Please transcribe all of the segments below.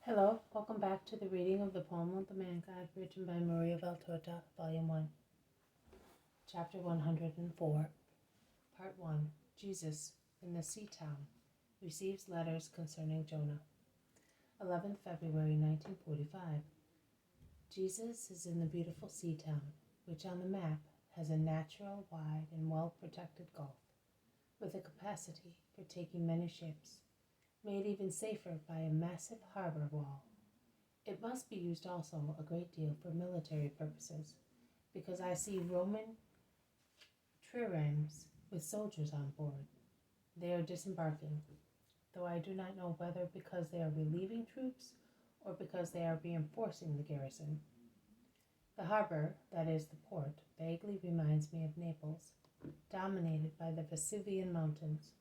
Hello, welcome back to the reading of the poem of the Man God, written by Maria Valtorta, Volume 1, Chapter 104, Part 1. Jesus, in the sea town, receives letters concerning Jonah. 11th February 1945. Jesus is in the beautiful sea town, which on the map has a natural, wide, and well-protected gulf, with a capacity for taking many ships, made even safer by a massive harbor wall. It must be used also a great deal for military purposes, because I see Roman triremes with soldiers on board. They are disembarking, though I do not know whether because they are relieving troops or because they are reinforcing the garrison. The harbor, that is the port, vaguely reminds me of Naples, dominated by the Vesuvian mountains.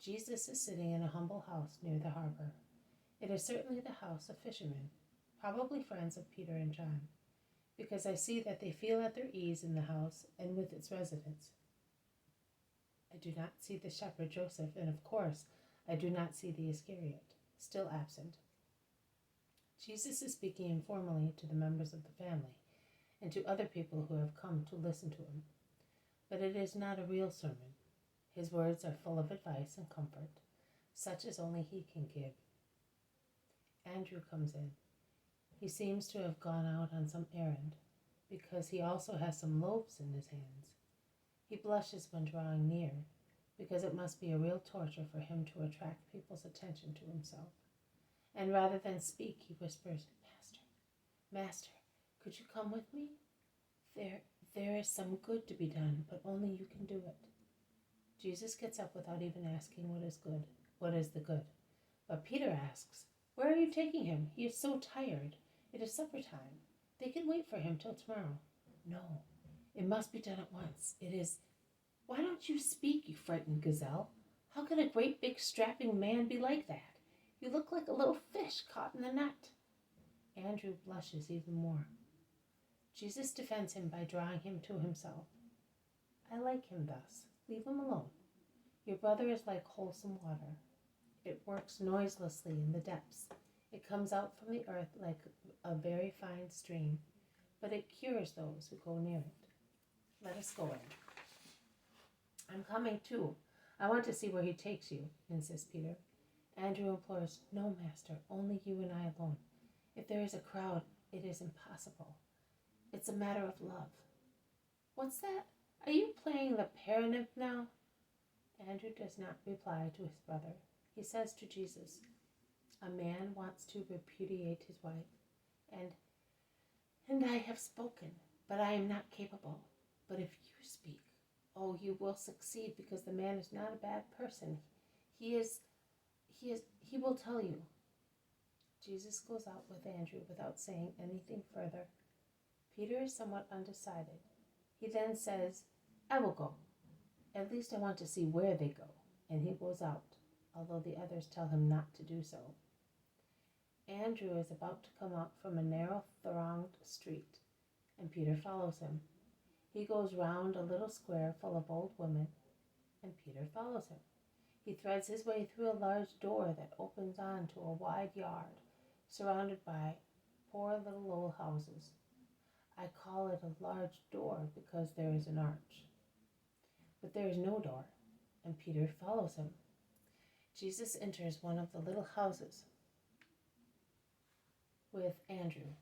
Jesus is sitting in a humble house near the harbor. It is certainly the house of fishermen, probably friends of Peter and John, because I see that they feel at their ease in the house and with its residents. I do not see the shepherd Joseph, and of course I do not see the Iscariot, still absent. Jesus is speaking informally to the members of the family and to other people who have come to listen to him, but it is not a real sermon. His words are full of advice and comfort, such as only he can give. Andrew comes in. He seems to have gone out on some errand, because he also has some loaves in his hands. He blushes when drawing near, because it must be a real torture for him to attract people's attention to himself. And rather than speak, he whispers, Master, could you come with me? There is some good to be done, but only you can do it. Jesus gets up without even asking what is the good. But Peter asks, where are you taking him? He is so tired. It is supper time. They can wait for him till tomorrow. No, it must be done at once. It is. Why don't you speak, you frightened gazelle? How can a great big strapping man be like that? You look like a little fish caught in the net. Andrew blushes even more. Jesus defends him by drawing him to himself. I like him thus. Leave him alone. Your brother is like wholesome water. It works noiselessly in the depths. It comes out from the earth like a very fine stream, but it cures those who go near it. Let us go in. I'm coming too. I want to see where he takes you, insists Peter. Andrew implores, no, Master, only you and I alone. If there is a crowd, it is impossible. It's a matter of love. What's that? Are you playing the paranymph now? Andrew does not reply to his brother. He says to Jesus, a man wants to repudiate his wife, and I have spoken, but I am not capable. But if you speak, oh, you will succeed, because the man is not a bad person. He will tell you. Jesus goes out with Andrew without saying anything further. Peter is somewhat undecided. He then says, I will go. At least I want to see where they go. And he goes out, although the others tell him not to do so. Andrew is about to come out from a narrow, thronged street, and Peter follows him. He goes round a little square full of old women, and Peter follows him. He threads his way through a large door that opens onto a wide yard, surrounded by poor little old houses. I call it a large door because there is an arch. But there is no door, and Peter follows him. Jesus enters one of the little houses with Andrew.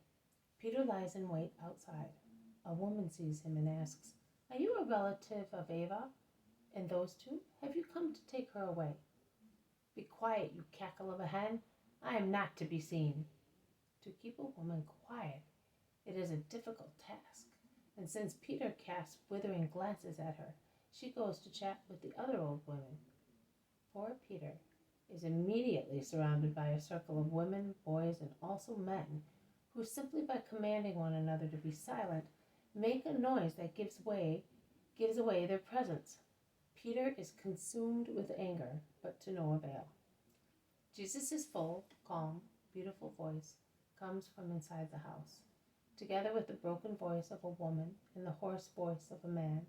Peter lies in wait outside. A woman sees him and asks, are you a relative of Ava and those two? Have you come to take her away? Be quiet, you cackle of a hen. I am not to be seen. To keep a woman quiet, it is a difficult task, and since Peter casts withering glances at her, she goes to chat with the other old women. Poor Peter is immediately surrounded by a circle of women, boys, and also men, who simply by commanding one another to be silent, make a noise that gives away their presence. Peter is consumed with anger, but to no avail. Jesus' full, calm, beautiful voice comes from inside the house, together with the broken voice of a woman and the hoarse voice of a man.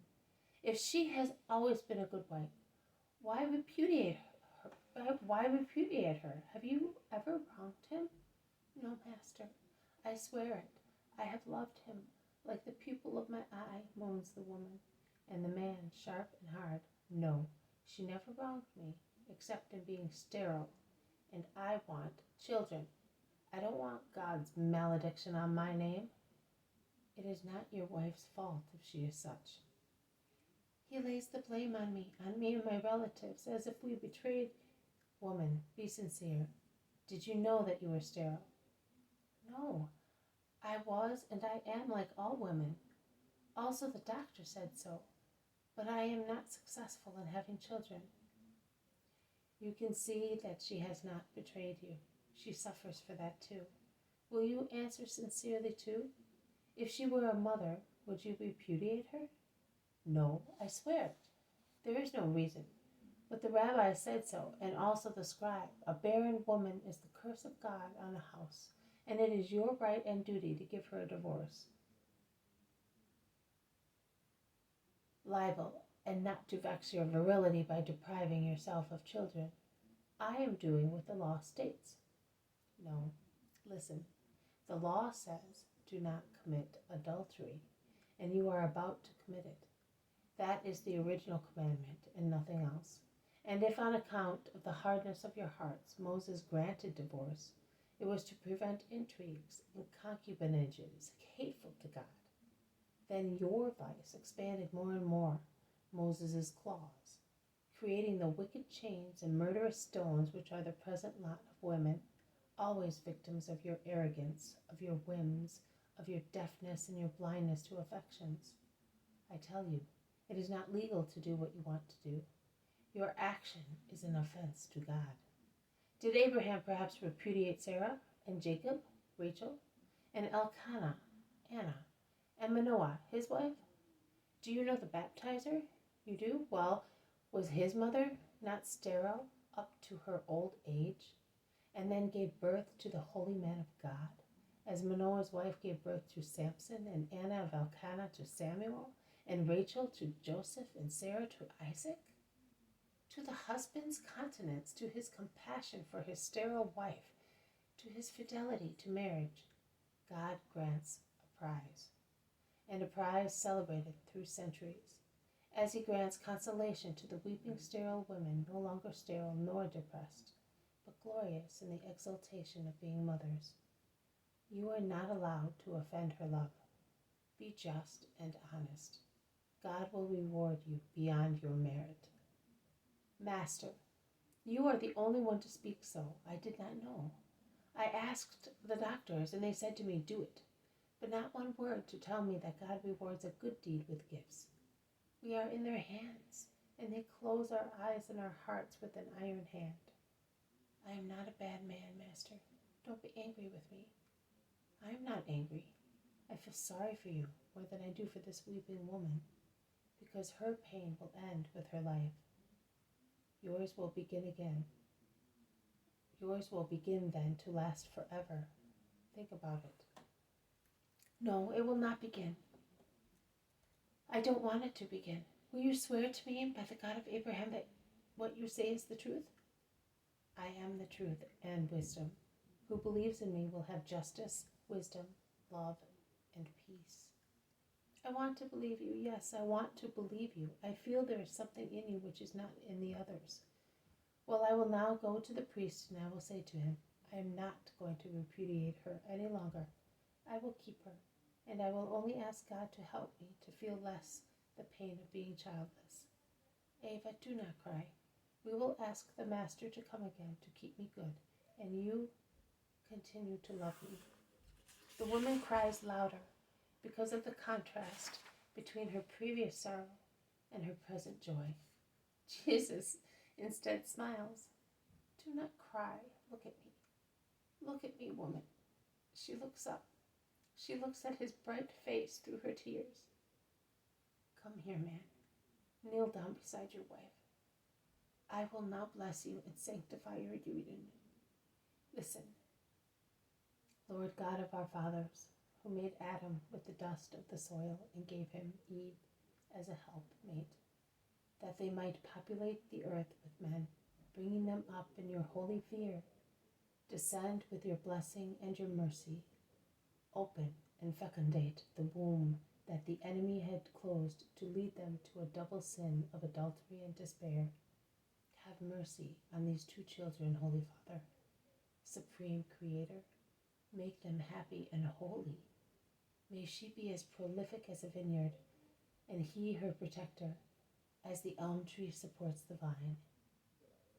If she has always been a good wife, why repudiate her? Have you ever wronged him? I swear it. I have loved him like the pupil of my eye, moans the woman. And the man, sharp and hard, no, she never wronged me, except in being sterile. And I want children. I don't want God's malediction on my name. It is not your wife's fault if she is such. He lays the blame on me and my relatives, as if we betrayed. Woman, be sincere. Did you know that you were sterile? No, I was and I am like all women. Also, the doctor said so. But I am not successful in having children. You can see that she has not betrayed you. She suffers for that too. Will you answer sincerely too? If she were a mother, would you repudiate her? No, I swear. There is no reason. But the rabbi said so, and also the scribe. A barren woman is the curse of God on a house, and it is your right and duty to give her a divorce. Libel, and not to vex your virility by depriving yourself of children. I am doing what the law states. No, listen. The law says, do not commit adultery, and you are about to commit it. That is the original commandment and nothing else. And if on account of the hardness of your hearts Moses granted divorce, it was to prevent intrigues and concubinages hateful to God. Then your vice expanded more and more Moses' claws, creating the wicked chains and murderous stones which are the present lot of women, always victims of your arrogance, of your whims, of your deafness and your blindness to affections. I tell you, it is not legal to do what you want to do. Your action is an offense to God. Did Abraham perhaps repudiate Sarah, and Jacob, Rachel, and Elkanah, Anna, and Manoah, his wife? Do you know the baptizer? You do? Well, was his mother not sterile up to her old age, and then gave birth to the holy man of God, as Manoah's wife gave birth to Samson, and Anna of Elkanah to Samuel, and Rachel to Joseph, and Sarah to Isaac? To the husband's continence, to his compassion for his sterile wife, to his fidelity to marriage, God grants a prize, and a prize celebrated through centuries, as he grants consolation to the weeping sterile women, no longer sterile nor depressed, but glorious in the exultation of being mothers. You are not allowed to offend her love. Be just and honest. God will reward you beyond your merit. Master, you are the only one to speak so. I did not know. I asked the doctors, and they said to me, do it, but not one word to tell me that God rewards a good deed with gifts. We are in their hands, and they close our eyes and our hearts with an iron hand. I am not a bad man, Master. Don't be angry with me. I am not angry. I feel sorry for you more than I do for this weeping woman, because her pain will end with her life. Yours will begin again. Yours will begin then to last forever. Think about it. No, it will not begin. I don't want it to begin. Will you swear to me by the God of Abraham that what you say is the truth? I am the truth and wisdom. Who believes in me will have justice, wisdom, love, and peace. I want to believe you. Yes, I want to believe you. I feel there is something in you which is not in the others. Well, I will now go to the priest, and I will say to him, I am not going to repudiate her any longer. I will keep her, and I will only ask God to help me to feel less the pain of being childless. Ava, do not cry. We will ask the Master to come again to keep me good, and you continue to love me. The woman cries louder because of the contrast between her previous sorrow and her present joy. Jesus instead smiles. Do not cry. Look at me. Look at me, woman. She looks up. She looks at his bright face through her tears. Come here, man. Kneel down beside your wife. I will now bless you and sanctify your union. Listen. Lord God of our fathers, who made Adam with the dust of the soil and gave him Eve as a helpmate, that they might populate the earth with men, bringing them up in your holy fear, descend with your blessing and your mercy open and fecundate the womb that the enemy had closed to lead them to a double sin of adultery and despair. Have mercy on these two children, Holy Father. Supreme Creator, make them happy and holy. May she be as prolific as a vineyard, and he her protector, as the elm tree supports the vine.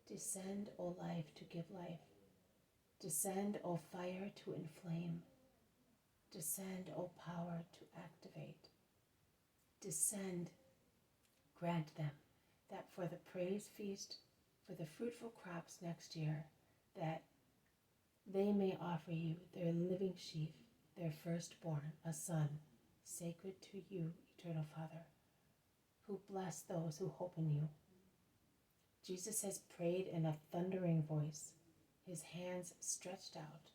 Descend, O life, to give life. Descend, O fire, to inflame. Descend, O power, to activate. Descend, grant them that for the praise feast, for the fruitful crops next year, that they may offer you their living sheaf, their firstborn, a son, sacred to you, Eternal Father, who bless those who hope in you. Jesus has prayed in a thundering voice, his hands stretched out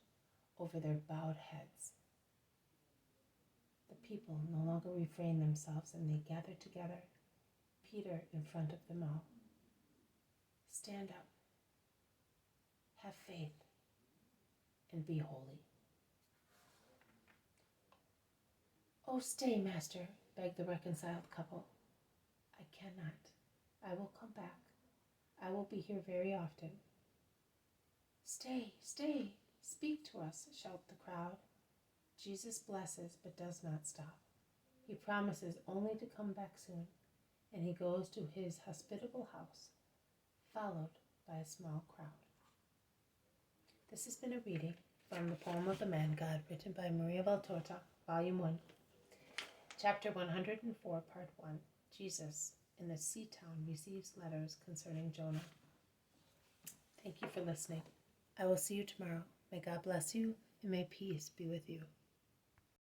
over their bowed heads. The people no longer refrain themselves, and they gather together, Peter in front of them all. Stand up, have faith, and be holy. Oh, stay, Master, begged the reconciled couple. I cannot. I will come back. I will be here very often. Stay, stay, speak to us, shout the crowd. Jesus blesses but does not stop. He promises only to come back soon, and he goes to his hospitable house, followed by a small crowd. This has been a reading from the poem of the Man God, written by Maria Valtorta, Volume 1, Chapter 104, Part 1. Jesus in the sea town receives letters concerning Jonah. Thank you for listening. I will see you tomorrow. May God bless you, and may peace be with you.